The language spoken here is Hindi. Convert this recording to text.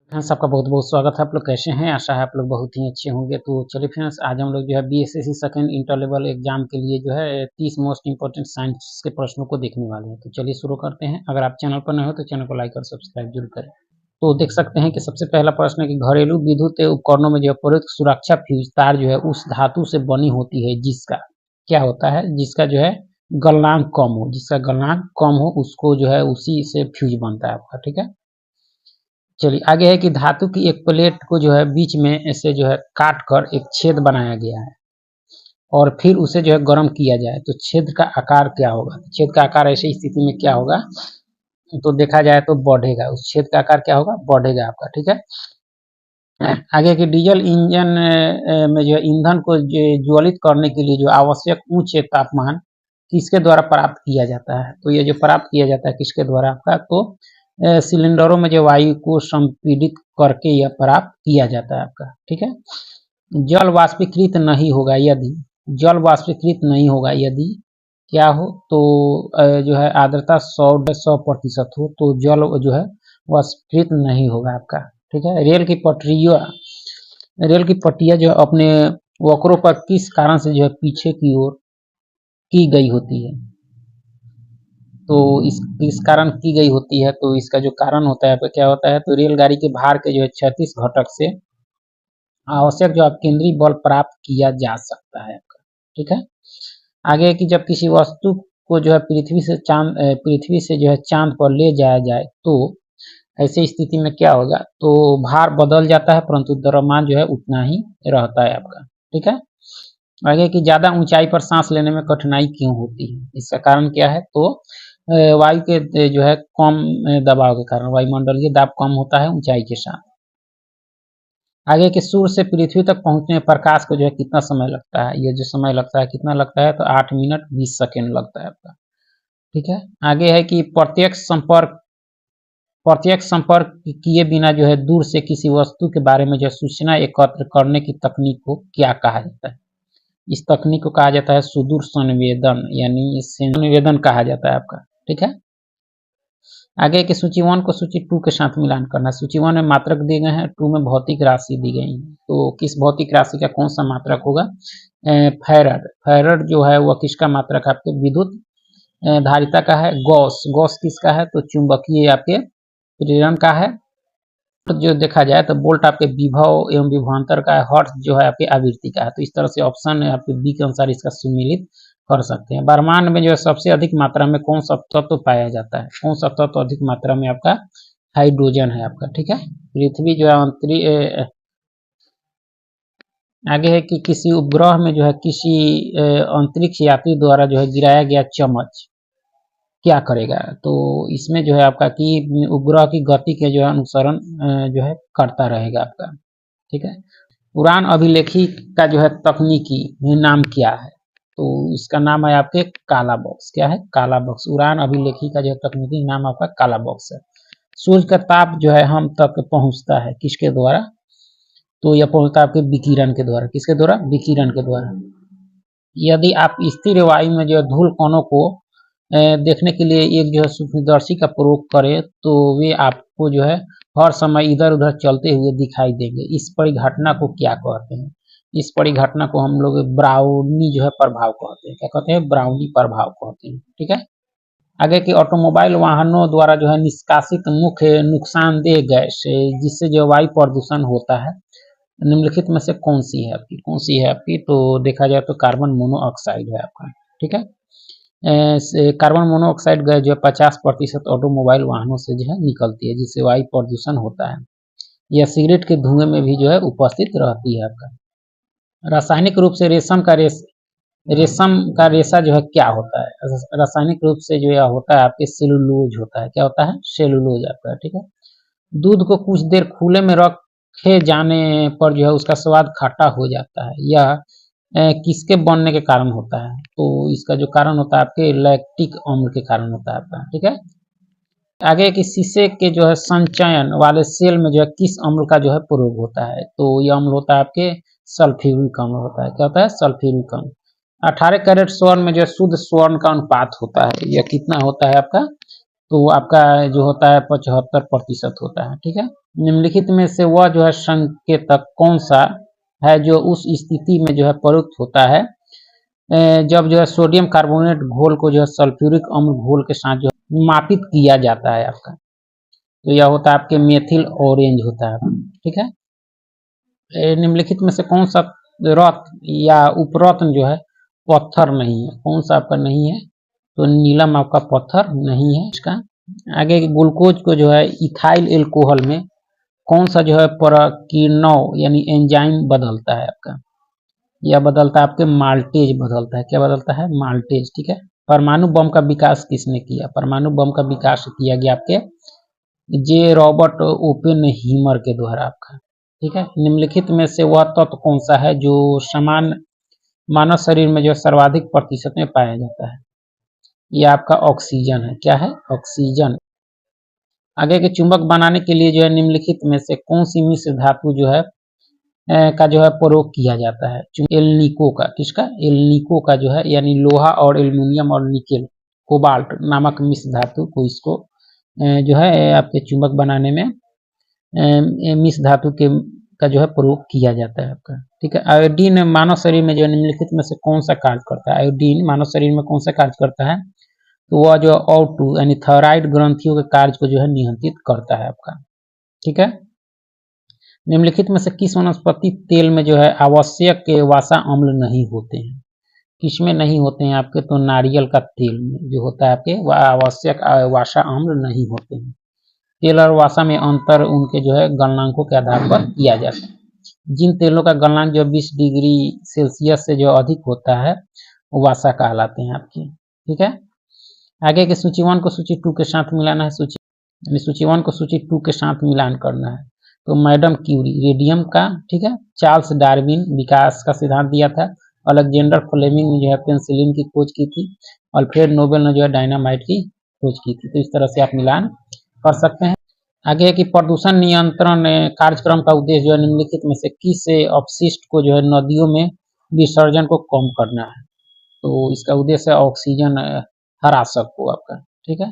फ्रेंड्स आपका बहुत-बहुत स्वागत है। आप लोग कैसे हैं? आशा है आप लोग बहुत ही अच्छे होंगे। तो चलिए फ्रेंड्स आज हम लोग जो है BSSC second inter level exam के लिए जो है 30 मोस्ट इम्पोर्टेंट साइंस के प्रश्नों को देखने वाले हैं। तो चलिए शुरू करते हैं। अगर आप चैनल पर नए हो तो चैनल को लाइक और सब्सक्राइब जरूर करें। तो देख सकते हैं कि सबसे पहला प्रश्न है कि घरेलू विद्युत उपकरणों में जो है प्रयुक्त सुरक्षा फ्यूज तार जो है उस धातु से बनी होती है जिसका क्या होता है? जिसका जो है गलनांक कम हो, जिसका गलनांक कम हो उसको जो है उसी से फ्यूज बनता है आपका। ठीक है। चलिए आगे है कि धातु की एक प्लेट को जो है बीच में ऐसे जो है काट कर एक छेद बनाया गया है और फिर उसे जो है गर्म किया जाए तो छेद का आकार क्या होगा? छेद का आकार ऐसी स्थिति में क्या होगा? तो देखा जाए तो बढ़ेगा, उस छेद का आकार क्या होगा? बढ़ेगा आपका। ठीक है। आगे कि डीजल इंजन में जो है ईंधन को ज्वलित करने के लिए जो आवश्यक उच्च तापमान किसके द्वारा प्राप्त किया जाता है? तो ये जो प्राप्त किया जाता है किसके द्वारा आपका? तो सिलेंडरों में जो वायु को संपीड़ित करके यह प्राप्त किया जाता है आपका। ठीक है। जल वाष्पीकृत नहीं होगा यदि जल वाष्पीकृत नहीं होगा यदि क्या हो? तो जो है आर्द्रता 100% हो तो जल जो है वाष्पीकृत नहीं होगा आपका। ठीक है। रेल की पट्टियां जो अपने वक्रों पर किस कारण से जो है पीछे की ओर की गई होती है? तो इस कारण की गई होती है तो इसका जो कारण होता है क्या होता है? तो रेलगाड़ी के भार के जो है 36 घटक से आवश्यक जो आप केंद्रीय बल प्राप्त किया जा सकता है आपका। ठीक है। आगे कि जब किसी वस्तु को जो है पृथ्वी से जो है चांद पर ले जाया जाए तो ऐसी स्थिति में क्या होगा? तो भार बदल जाता है परंतु द्रव्यमान जो है उतना ही रहता है आपका। ठीक है। आगे कि ज्यादा ऊंचाई पर सांस लेने में कठिनाई क्यों होती है? इसका कारण क्या है? तो वायु के जो है कम दबाव के कारण वायुमंडलीय दाब कम होता है ऊंचाई के साथ। आगे के सूर्य से पृथ्वी तक पहुंचने में प्रकाश को जो है कितना समय लगता है? ये जो समय लगता है कितना लगता है? तो 8 मिनट 20 सेकेंड लगता है आपका। ठीक है। आगे है कि प्रत्यक्ष संपर्क किए बिना जो है दूर से किसी वस्तु के बारे में जो सूचना एकत्र करने की तकनीक को क्या कहा जाता है? इस तकनीक को कहा जाता है सुदूर संवेदन, यानी संवेदन कहा जाता है आपका। ठीक है। आगे के सूची 1 को सूची 2 के साथ मिलान करना। सूची 1 में मात्रक दिए गए हैं, 2 में भौतिक राशि दी गई है। तो किस भौतिक राशि का कौन सा मात्रक होगा? फैराड जो है वह किसका मात्रक आपके विद्युत धारिता का है। गॉस किसका है? तो चुंबकीय आपके प्रेरण का है। तो जो देखा जाए तो बोल्ट आपके विभव एवं विभवांतर का है। हर्ट्ज जो है आपकी आवृत्ति का है। तो इस तरह से ऑप्शन आपके बी के अनुसार इसका सुमेलित कर सकते हैं। ब्रह्मांड में जो है सबसे अधिक मात्रा में कौन सा तत्व पाया जाता है? कौन सा तत्व अधिक मात्रा में आपका? हाइड्रोजन है आपका। ठीक है। पृथ्वी जो है आगे है कि किसी उपग्रह में जो है किसी अंतरिक्ष यात्री द्वारा जो है गिराया गया चम्मच क्या करेगा? तो इसमें जो है आपका कि उपग्रह की गति के जो है अनुसरण जो है करता रहेगा आपका। ठीक है। उड़ान अभिलेखी का जो है तकनीकी नाम क्या है? तो इसका नाम है आपके काला बॉक्स। क्या है? काला बॉक्स। उड़ान अभिलेखी का जो तकनीकी नाम आपका काला बॉक्स है। सूर्य का ताप जो है हम तक पहुंचता है किसके द्वारा? तो यह पहुंचता है आपके विकिरण के द्वारा। किसके द्वारा? विकिरण के द्वारा। यदि आप स्थिर वायु में जो है धूल कणों को देखने के लिए एक जो है सूक्ष्मदर्शी का प्रयोग करें तो वे आपको जो है हर समय इधर उधर चलते हुए दिखाई देंगे। इस परिघटना को क्या कहते हैं? इस परिघटना को हम लोग ब्राउनी जो है प्रभाव कहते हैं। क्या कहते हैं? ब्राउनी प्रभाव कहते हैं। ठीक है। आगे की ऑटोमोबाइल वाहनों द्वारा जो है निष्कासित मुख्य नुकसानदेह गैस जिससे जो वायु प्रदूषण होता है निम्नलिखित में से कौन सी है आपकी? कौन सी है आपकी? तो देखा जाए तो कार्बन मोनोऑक्साइड है आपका। ठीक है। कार्बन मोनोऑक्साइड गैस जो है 50% ऑटोमोबाइल वाहनों से जो है निकलती है जिससे वायु प्रदूषण होता है। यह सिगरेट के धुएं में भी जो है उपस्थित रहती है आपका। रासायनिक रूप से रेशम का रेशा जो है क्या होता है? रासायनिक रूप से जो यह होता है आपके सेलुलोज होता है। क्या होता है? सेलुलोज आपका। ठीक है। दूध को कुछ देर खुले में रखे जाने पर जो है उसका स्वाद खट्टा हो जाता है। यह किसके बनने के कारण होता है? तो इसका जो कारण होता है आपके लैक्टिक अम्ल के कारण होता है आपका। ठीक है। आगे कि शीशे के जो है संचयन वाले सेल में जो है किस अम्ल का जो है प्रयोग होता है? तो यह अम्ल होता है आपके सल्फ्यूरिक अम्ल होता है। क्या होता है? सल्फ्यूरिक अम्ल। 18 कैरेट स्वर्ण में जो है शुद्ध स्वर्ण का अनुपात होता है यह कितना होता है आपका? तो आपका जो होता है 75% होता है। ठीक है, निम्नलिखित में से वह जो है संकेतक कौन सा है जो उस स्थिति में जो है प्रयुक्त होता है जब जो है सोडियम कार्बोनेट घोल को जो है सल्फ्यूरिक अम्ल घोल के साथ जो है मापित किया जाता है आपका। तो यह होता है आपके मेथिल ऑरेंज होता है। ठीक है, निम्नलिखित में से कौन सा रत्न या उपरत्न जो है पत्थर नहीं है, कौन सा आपका नहीं है, तो नीलम आपका पत्थर नहीं है इसका। आगे ग्लूकोज को जो है इथाइल एल्कोहल में कौन सा जो है प्रकीर्णव यानी एंजाइम बदलता है आपका, यह बदलता है आपके माल्टेज बदलता है। क्या बदलता है? माल्टेज। ठीक है, परमाणु बम का विकास किसने किया? परमाणु बम का विकास किया गया आपके जे रॉबर्ट ओपेनहीमर के द्वारा आपका। ठीक है, निम्नलिखित में से वह तत्व कौन सा है जो समान मानव शरीर में जो सर्वाधिक प्रतिशत में पाया जाता है? यह आपका ऑक्सीजन है। क्या है? ऑक्सीजन। आगे के चुंबक बनाने के लिए जो है निम्नलिखित में से कौन सी मिश्र धातु जो है का जो है प्रयोग किया जाता है? एल्निको का। किसका? एल्निको का जो है, यानी लोहा और एल्युमिनियम और निकेल कोबाल्ट नामक मिश्र धातु को इसको जो है आपके चुंबक बनाने में मिश्र धातु के का जो है प्रयोग किया जाता है आपका। ठीक है, आयोडीन मानव शरीर में जो निम्नलिखित में से कौन सा कार्य करता है? आयोडीन मानव शरीर में कौन सा कार्य करता है? तो वह जो O2 यानी थायराइड ग्रंथियों के कार्य को जो है नियंत्रित करता है आपका। ठीक है, निम्नलिखित में से किस वनस्पति तेल में जो है आवश्यक वसा अम्ल नहीं होते हैं? किसमें नहीं होते हैं आपके? तो नारियल का तेल में जो होता है आपके वह आवश्यक वसा अम्ल नहीं होते हैं। तेल और वसा में अंतर उनके जो है गलनांकों के आधार पर किया जाता है। जिन तेलों का गलनांक जो 20 डिग्री सेल्सियस से जो अधिक होता है वो वसा कहलाते हैं आपकी। ठीक है, आगे के सूची 1 को सूची 2 के साथ मिलाना है। सूची 1 को सूची 2 के साथ मिलान करना है। तो मैडम क्यूरी रेडियम का। ठीक है, चार्ल्स डार्विन विकास का सिद्धांत दिया था। अलेक्जेंडर फ्लेमिंग ने जो है पेनिसिलिन की खोज की थी। अल्फ्रेड नोबेल ने जो है डायनामाइट की खोज की थी। तो इस तरह से आप मिलान कर सकते हैं। आगे है कि प्रदूषण नियंत्रण कार्यक्रम का उद्देश्य जो है निम्नलिखित में से किस अपशिष्ट को जो है नदियों में विसर्जन को कम करना है? तो इसका उद्देश्य है ऑक्सीजन ह्रासक को आपका। ठीक है,